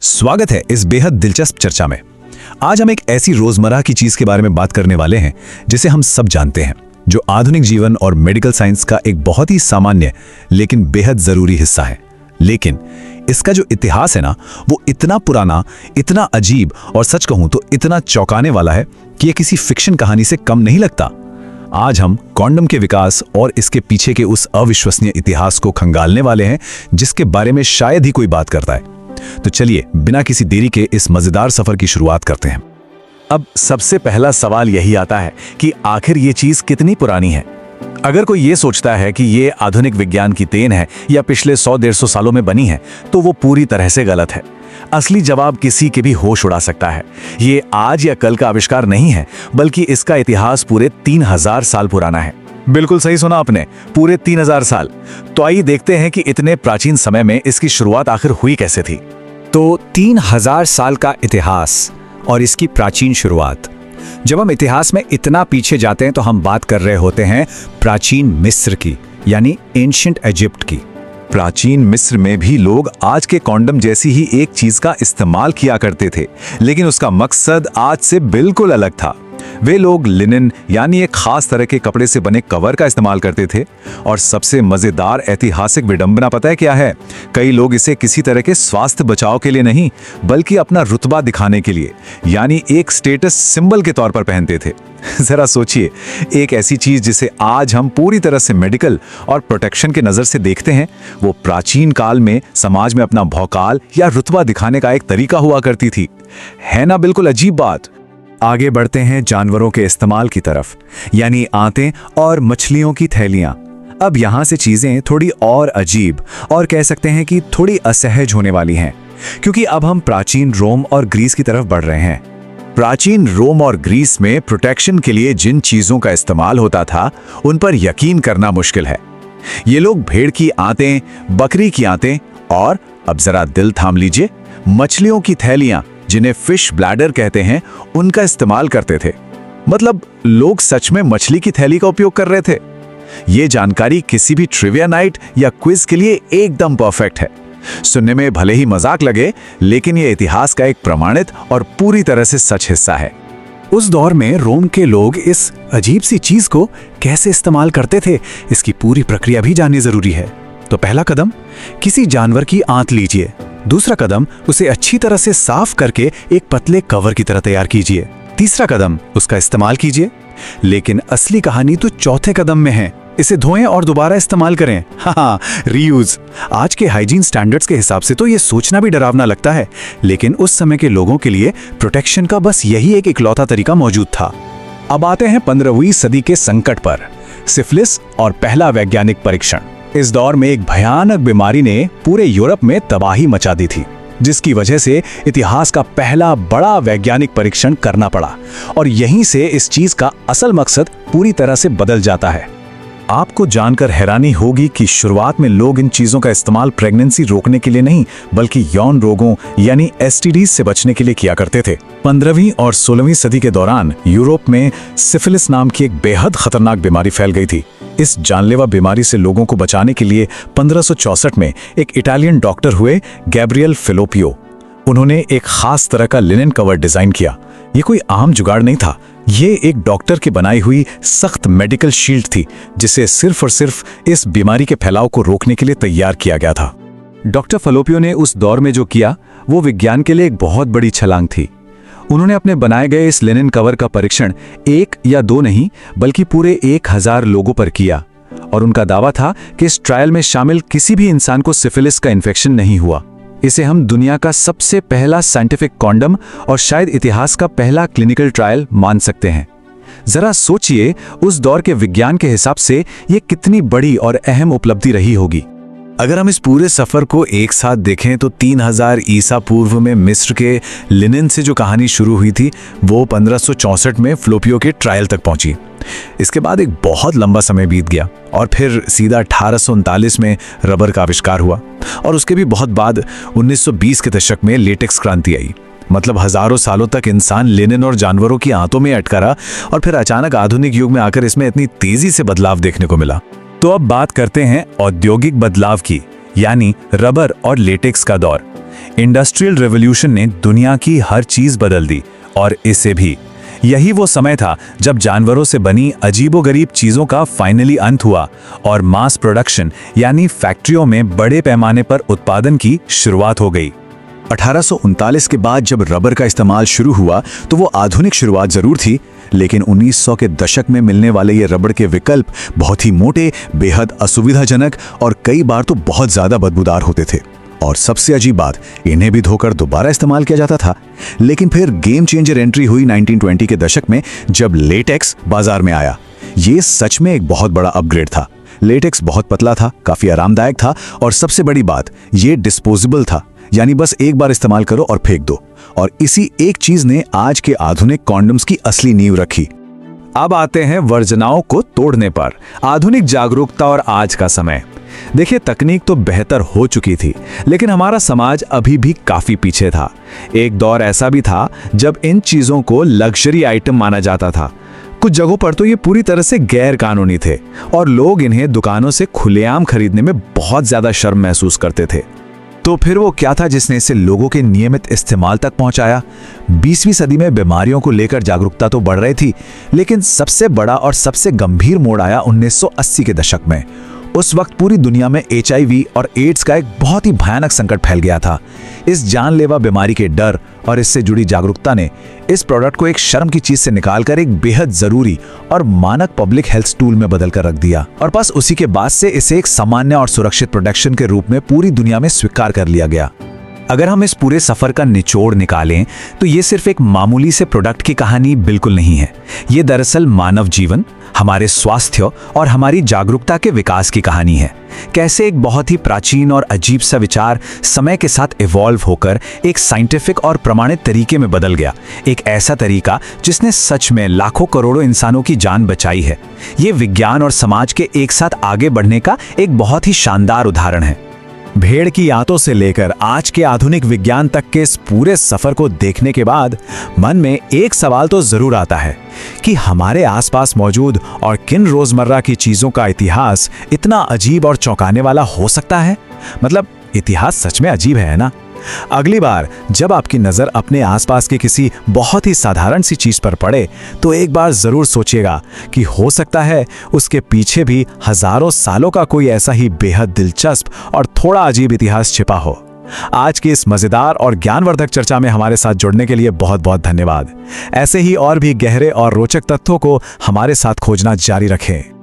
स्वागत है इस बेहद दिलचस्प चर्चा में। आज हम एक ऐसी रोजमर्रा की चीज के बारे में बात करने वाले हैं जिसे हम सब जानते हैं, जो आधुनिक जीवन और मेडिकल साइंस का एक बहुत ही सामान्य लेकिन बेहद जरूरी हिस्सा है। लेकिन इसका जो इतिहास है ना, वो इतना पुराना, इतना अजीब और सच कहूं तो इतना चौंकाने वाला है कि यह किसी फिक्शन कहानी से कम नहीं लगता। आज हम कॉन्डम के विकास और इसके पीछे के उस अविश्वसनीय इतिहास को खंगालने वाले हैं जिसके बारे में शायद ही कोई बात करता है। तो चलिए बिना किसी देरी के इस मजेदार सफर की शुरुआत करते हैं। अब सबसे पहला सवाल यही आता है कि आखिर ये चीज कितनी पुरानी है। अगर कोई ये सोचता है कि ये आधुनिक विज्ञान की देन है या पिछले 100-150 सालों में बनी है, तो वो पूरी तरह से गलत है। असली जवाब किसी के भी होश उड़ा सकता है। ये आज या कल का आविष्कार नहीं है, बल्कि इसका इतिहास पूरे 3000 साल पुराना है। बिल्कुल सही सुना आपने, पूरे 3000 साल। तो आइए देखते हैं कि इतने प्राचीन समय में इसकी शुरुआत आखिर हुई कैसे थी। तो 3000 साल का इतिहास और इसकी प्राचीन शुरुआत। जब हम इतिहास में इतना पीछे जाते हैं तो हम बात कर रहे होते हैं प्राचीन मिस्र की, यानी एंशिएंट इजिप्ट की। प्राचीन मिस्र में भी लोग आज के कॉन्डम जैसी ही एक चीज का इस्तेमाल किया करते थे, लेकिन उसका मकसद आज से बिल्कुल अलग था। वे लोग लिनन यानी एक खास तरह के कपड़े से बने कवर का इस्तेमाल करते थे। और सबसे मजेदार ऐतिहासिक विडंबना पता है क्या है? कई लोग इसे किसी तरह के स्वास्थ्य बचाव के लिए नहीं, बल्कि अपना रुतबा दिखाने के लिए, यानी एक स्टेटस सिंबल के तौर पर पहनते थे। जरा सोचिए, एक ऐसी चीज जिसे आज हम पूरी तरह से मेडिकल और प्रोटेक्शन के नजर से देखते हैं, वो प्राचीन काल में समाज में अपना भौकाल या रुतबा दिखाने का एक तरीका हुआ करती थी। है ना बिल्कुल अजीब बात। आगे बढ़ते हैं जानवरों के इस्तेमाल की तरफ, यानी आंतें और मछलियों की थैलियां। अब यहां से चीजें थोड़ी और अजीब और कह सकते हैं कि थोड़ी असहज होने वाली हैं, क्योंकि अब हम प्राचीन रोम और ग्रीस की तरफ बढ़ रहे हैं। प्राचीन रोम और ग्रीस में प्रोटेक्शन के लिए जिन चीजों का इस्तेमाल होता था, उन पर यकीन करना मुश्किल है। ये लोग भेड़ की आंतें, बकरी की आंतें और, अब जरा दिल थाम लीजिए, मछलियों की थैलियां, जिन्हें फिश ब्लैडर कहते हैं, उनका इस्तेमाल करते थे। मतलब लोग सच में मछली की थैली का उपयोग कर रहे थे। ये जानकारी किसी भी ट्रिविया नाइट या क्विज के लिए एकदम परफेक्ट है। सुनने में भले ही मजाक लगे, लेकिन ये इतिहास का एक प्रमाणित और पूरी तरह से सच हिस्सा है। उस दौर में रोम के लोग इस अजीब सी चीज को कैसे इस्तेमाल करते थे, इसकी पूरी प्रक्रिया भी जाननी जरूरी है। तो पहला कदम, किसी जानवर की आंत लीजिए। दूसरा कदम, उसे अच्छी तरह से साफ करके एक पतले कवर की तरह तैयार कीजिए। तीसरा कदम, उसका इस्तेमाल कीजिए। लेकिन असली कहानी तो चौथे कदम में है। इसे धोएं और दोबारा इस्तेमाल करें। हाँ, रीयूज। आज के हाइजीन स्टैंडर्ड्स के हिसाब से तो ये सोचना भी डरावना लगता है, लेकिन उस समय के लोगों के लिए प्रोटेक्शन का बस यही एक इकलौता तरीका मौजूद था। अब आते हैं 15वीं सदी के संकट पर, सिफिलिस और पहला वैज्ञानिक परीक्षण। इस दौर में एक भयानक बीमारी ने पूरे यूरोप में तबाही मचा दी थी, जिसकी वजह से इतिहास का पहला बड़ा वैज्ञानिक परीक्षण करना पड़ा। और यहीं से इस चीज का असल मकसद पूरी तरह से बदल जाता है। आपको जानकर हैरानी होगी कि शुरुआत में लोग इन चीजों का इस्तेमाल प्रेगनेंसी रोकने के लिए नहीं, बल्कि यौन रोगों यानी एसटीडीज से बचने के लिए किया करते थे। 15वीं और 16वीं सदी के दौरान यूरोप में सिफिलिस नाम की एक बेहद खतरनाक बीमारी फैल गई थी। इस जानलेवा बीमारी से लोगों को बचाने के लिए 1564 में एक इटालियन डॉक्टर हुए, गैब्रियल फिलोपियो। उन्होंने एक खास तरह का लिनन कवर डिजाइन किया। ये कोई आम जुगाड़ नहीं था, ये एक डॉक्टर की बनाई हुई सख्त मेडिकल शील्ड थी, जिसे सिर्फ और सिर्फ इस बीमारी के फैलाव को रोकने के लिए तैयार किया गया था। डॉक्टर फिलोपियो ने उस दौर में जो किया, वो विज्ञान के लिए एक बहुत बड़ी छलांग थी। उन्होंने अपने बनाए गए इस लिनन कवर का परीक्षण 1 या 2 नहीं, बल्कि पूरे 1000 लोगों पर किया। और उनका दावा था कि इस ट्रायल में शामिल किसी भी इंसान को सिफिलिस का इन्फेक्शन नहीं हुआ। इसे हम दुनिया का सबसे पहला साइंटिफिक कॉन्डम और शायद इतिहास का पहला क्लिनिकल ट्रायल मान सकते हैं। जरा सोचिए, उस दौर के विज्ञान के हिसाब से ये कितनी बड़ी और अहम उपलब्धि रही होगी। अगर हम इस पूरे सफर को एक साथ देखें तो 3000 ईसा पूर्व में मिस्र के लिनन से जो कहानी शुरू हुई थी, वो 1564 में फिलोपियो के ट्रायल तक पहुंची। इसके बाद एक बहुत लंबा समय बीत गया और फिर सीधा 1839 में रबर का आविष्कार हुआ। और उसके भी बहुत बाद 1920 के दशक में लेटेक्स क्रांति आई। मतलब हजारों सालों तक इंसान लिनन और जानवरों की आंतों में अटका रहा, और फिर अचानक आधुनिक युग में आकर इसमें इतनी तेजी से बदलाव देखने को मिला। तो अब बात करते हैं औद्योगिक बदलाव की, यानी रबर और लेटेक्स का दौर। इंडस्ट्रियल रेवोल्यूशन ने दुनिया की हर चीज बदल दी, और इसे भी। यही वो समय था जब जानवरों से बनी अजीबोगरीब चीजों का फाइनली अंत हुआ और मास प्रोडक्शन यानी फैक्ट्रियों में बड़े पैमाने पर उत्पादन की शुरुआत हो गई। 1839 के बाद जब रबर का इस्तेमाल शुरू हुआ तो वो आधुनिक शुरुआत जरूर थी, लेकिन 1900 के दशक में मिलने वाले ये रबड़ के विकल्प बहुत ही मोटे, बेहद असुविधाजनक और कई बार तो बहुत ज्यादा बदबूदार होते थे। और सबसे अजीब बात, इन्हें भी धोकर दोबारा इस्तेमाल किया जाता था। लेकिन फिर गेम चेंजर एंट्री हुई 1920 के दशक में, जब लेटेक्स बाजार में आया। ये सच में एक बहुत बड़ा अपग्रेड था। लेटेक्स बहुत पतला था, काफी आरामदायक था, और सबसे बड़ी बात, ये डिस्पोजेबल था, यानी बस एक बार इस्तेमाल करो और फेंक दो। और इसी एक चीज ने आज के आधुनिक कॉन्डम्स की असली नींव रखी। अब आते हैं वर्जनाओं को तोड़ने पर, आधुनिक जागरूकता और आज का समय। देखिए, तकनीक तो बेहतर हो चुकी थी, लेकिन हमारा समाज अभी भी काफी पीछे था। एक दौर ऐसा भी था जब इन चीजों को लग्जरी आइटम माना जाता था। कुछ जगहों पर तो ये पूरी तरह से गैर कानूनी थे और लोग इन्हें दुकानों से खुलेआम खरीदने में बहुत ज्यादा शर्म महसूस करते थे। तो फिर वो क्या था जिसने इसे लोगों के नियमित इस्तेमाल तक पहुंचाया? 20वीं सदी में बीमारियों को लेकर जागरूकता तो बढ़ रही थी, लेकिन सबसे बड़ा और सबसे गंभीर मोड़ आया 1980 के दशक में। उस वक्त पूरी दुनिया में HIV और एड्स का एक बहुत ही भयानक संकट फैल गया था। इस जानलेवा बीमारी के डर और इससे जुड़ी जागरूकता ने इस प्रोडक्ट को एक शर्म की चीज से निकालकर एक बेहद जरूरी और मानक पब्लिक हेल्थ टूल में बदलकर रख दिया। और बस उसी के बाद से इसे एक सामान्य और सुरक्षित प्रोटेक्शन के रूप में पूरी दुनिया में स्वीकार कर लिया गया। अगर हम इस पूरे सफर का निचोड़ निकालें तो ये सिर्फ एक मामूली से प्रोडक्ट की कहानी बिल्कुल नहीं है। ये दरअसल मानव जीवन, हमारे स्वास्थ्य और हमारी जागरूकता के विकास की कहानी है। कैसे एक बहुत ही प्राचीन और अजीब सा विचार समय के साथ इवॉल्व होकर एक साइंटिफिक और प्रमाणित तरीके में बदल गया। एक ऐसा तरीका जिसने सच में लाखों करोड़ों इंसानों की जान बचाई है। ये विज्ञान और समाज के एक साथ आगे बढ़ने का एक बहुत ही शानदार उदाहरण है। भेड़ की आंतों से लेकर आज के आधुनिक विज्ञान तक के इस पूरे सफर को देखने के बाद मन में एक सवाल तो जरूर आता है कि हमारे आसपास मौजूद और किन रोजमर्रा की चीजों का इतिहास इतना अजीब और चौंकाने वाला हो सकता है। मतलब इतिहास सच में अजीब है ना। अगली बार जब आपकी नजर अपने आसपास के किसी बहुत ही साधारण सी चीज पर पड़े तो एक बार जरूर सोचिएगा कि हो सकता है उसके पीछे भी हजारों सालों का कोई ऐसा ही बेहद दिलचस्प और थोड़ा अजीब इतिहास छिपा हो। आज की इस मजेदार और ज्ञानवर्धक चर्चा में हमारे साथ जुड़ने के लिए बहुत बहुत धन्यवाद। ऐसे ही और भी गहरे और रोचक तथ्यों को हमारे साथ खोजना जारी रखें।